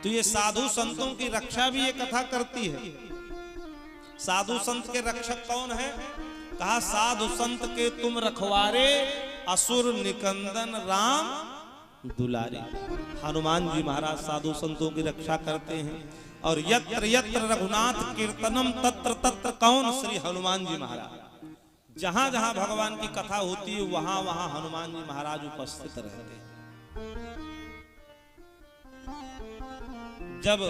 तो ये साधु संतों की रक्षा भी ये कथा करती है। साधु संत के रक्षक कौन है? कहा साधु संत के तुम रखवारे, असुर निकंदन राम दुलारे। हनुमान जी महाराज साधु संतों की रक्षा करते हैं। और यत्र यत्र रघुनाथ कीर्तनम तत्र तत्र कौन? श्री हनुमान जी महाराज। जहां जहां भगवान की कथा होती है वहां वहां हनुमान जी महाराज उपस्थित रहते हैं। जब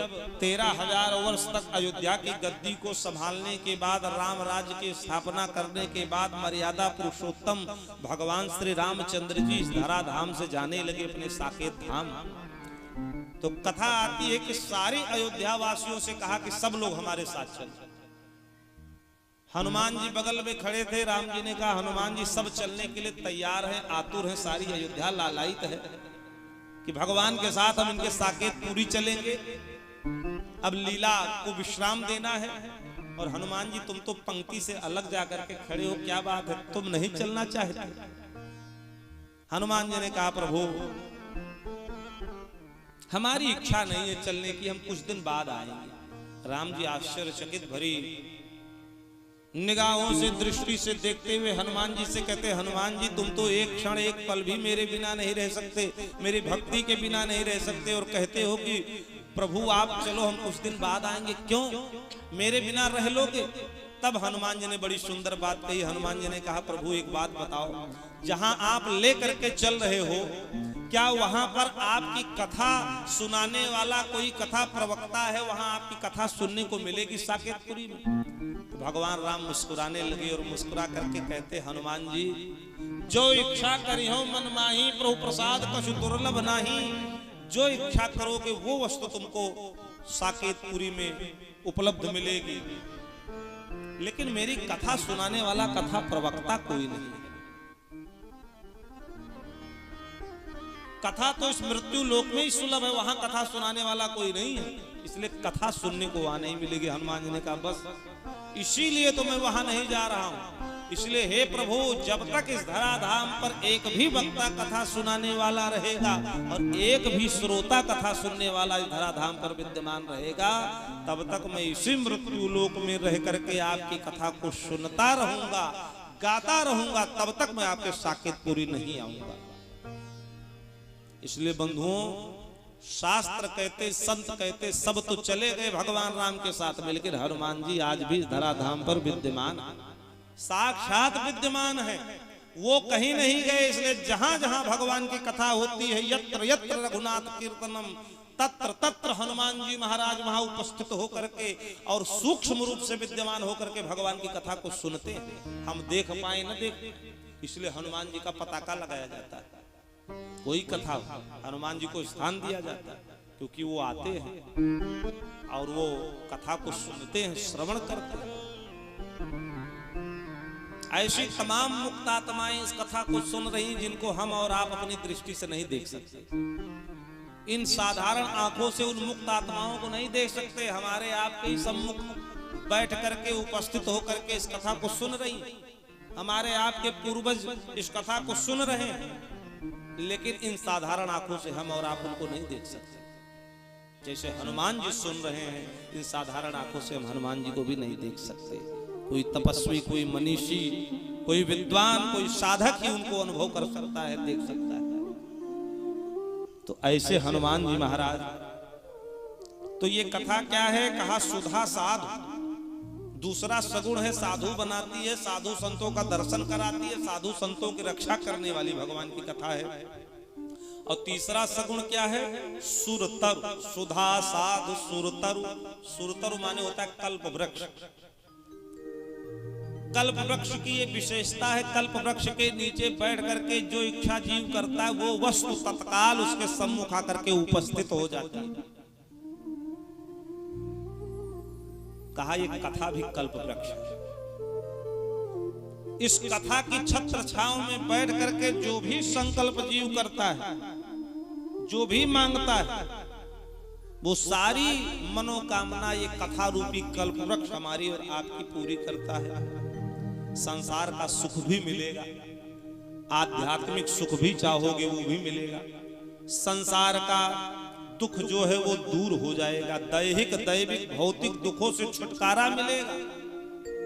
13,000 वर्ष तक अयोध्या की गद्दी को संभालने के बाद, राम राज्य की स्थापना करने के बाद मर्यादा पुरुषोत्तम भगवान श्री रामचंद्र जी इस धराधाम से जाने लगे अपने साकेत धाम। तो कथा आती है कि सारे अयोध्या वासियों से कहा कि सब लोग हमारे साथ चल। हनुमान जी बगल में खड़े थे। राम जी ने कहा हनुमान जी सब चलने के लिए तैयार हैं, आतुर हैं, सारी अयोध्या लालायित है कि भगवान के साथ हम इनके साकेत पूरी चलेंगे। अब लीला को विश्राम देना है। और हनुमान जी तुम तो पंक्ति से अलग जाकर के खड़े हो, क्या बात है, तुम नहीं चलना चाहते? हनुमान जी ने कहा प्रभु हमारी इच्छा नहीं है चलने की, हम कुछ दिन बाद आएंगे। राम जी आश्चर्यचकित भरी निगाहों से दृष्टि से देखते हुए हनुमान जी से कहते, हनुमान जी तुम तो एक क्षण एक पल भी मेरे बिना नहीं रह सकते, मेरी भक्ति के बिना नहीं रह सकते, और कहते हो कि प्रभु आप चलो हम कुछ दिन बाद आएंगे, क्यों मेरे बिना रह लोगे? तब हनुमान जी ने बड़ी सुंदर बात कही। हनुमान जी ने कहा प्रभु एक बात बताओ, जहां आप लेकर के चल रहे हो क्या वहां पर आपकी कथा सुनाने वाला कोई कथा प्रवक्ता है? वहां आपकी कथा सुनने को मिलेगी साकेतपुरी में? तो भगवान राम मुस्कुराने लगे और मुस्कुरा करके कहते हनुमान जी जो इच्छा करी हो मन माही, प्रभु प्रसाद कछु दुर्लभ नाही। जो इच्छा करोगे वो वस्तु तुमको साकेतपुरी में उपलब्ध मिलेगी, लेकिन मेरी कथा सुनाने वाला कथा प्रवक्ता कोई नहीं है। कथा तो इस मृत्यु लोक में ही सुलभ है, वहां कथा सुनाने वाला कोई नहीं है, इसलिए कथा सुनने को वहां नहीं मिलेगी। हनुमान जी ने कहा बस इसीलिए तो मैं वहां नहीं जा रहा हूं। इसलिए हे प्रभु जब तक इस धराधाम पर एक भी वक्ता कथा सुनाने वाला रहेगा और एक भी श्रोता कथा सुनने वाला इस धराधाम पर विद्यमान रहेगा, तब तक मैं इसी मृत्यु लोक में रह करके आपकी कथा को सुनता रहूंगा, गाता रहूंगा, तब तक मैं आपके साकेतपुरी नहीं आऊंगा। इसलिए बंधुओं शास्त्र कहते, संत कहते, सब तो चले गए भगवान राम के साथ मिलकर, हनुमान जी आज भी धराधाम पर विद्यमान, साक्षात विद्यमान है, वो कहीं नहीं गए। इसलिए जहां जहां भगवान की कथा होती है, यत्र यत्र रघुनाथ कीर्तनम तत्र तत्र हनुमान जी महाराज वहां उपस्थित होकर के और सूक्ष्म रूप से विद्यमान होकर के भगवान की कथा को सुनते हैं। हम देख पाए न देख, इसलिए हनुमान जी का पताका लगाया जाता है। कोई कथा हनुमान जी को स्थान दिया जाता है, क्योंकि वो आते हैं और वो कथा को सुनते हैं, श्रवण करते हैं। ऐसी तमाम मुक्तात्माएं इस कथा को सुन रही जिनको हम और आप अपनी दृष्टि से नहीं देख सकते। इन साधारण आंखों से उन मुक्त आत्माओं को नहीं देख सकते। हमारे आपके ही सम्मुख बैठ करके उपस्थित होकर के इस कथा को सुन रही, हमारे आपके पूर्वज इस कथा को सुन रहे हैं, लेकिन इन साधारण आंखों से हम और आप उनको नहीं देख सकते। जैसे हनुमान जी सुन रहे हैं, इन साधारण आंखों से हम हनुमान जी को भी नहीं देख सकते। कोई तपस्वी, कोई मनीषी, कोई विद्वान, कोई साधक ही उनको अनुभव कर सकता है, देख सकता है। तो ऐसे हनुमान जी महाराज। तो ये कथा क्या है? कहा सुधा साधु, दूसरा सगुण है साधु बनाती है, साधु संतों का दर्शन कराती है, साधु संतों की रक्षा करने वाली भगवान की कथा है। और तीसरा सगुण क्या है? सुरतरु, सुधा साधु सुरतरु। सुरतरु माने होता है कल्प वृक्ष। कल्प वृक्ष की ये विशेषता है, कल्प वृक्ष के नीचे बैठ करके जो इच्छा जीव करता है वो वस्तु तत्काल उसके सम्मुख आकर के उपस्थित हो जाती है। कहा ये कथा भी कल्प वृक्ष है। इस कथा की छत्र छांव में बैठ करके जो भी संकल्प जीव करता है, जो भी मांगता है, वो सारी मनोकामना ये कथा रूपी कल्प वृक्ष हमारी और आपकी पूरी करता है। संसार का सुख भी मिलेगा, आध्यात्मिक सुख भी चाहोगे वो भी मिलेगा, संसार का दुख जो है वो दूर हो जाएगा, दैहिक दैविक भौतिक दुखों से छुटकारा मिलेगा।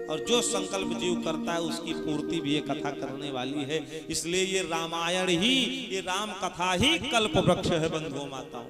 और जो संकल्प जीव करता है उसकी पूर्ति भी ये कथा करने वाली है। इसलिए ये रामायण ही, ये राम कथा ही कल्प वृक्ष है बंधुओं माताओं।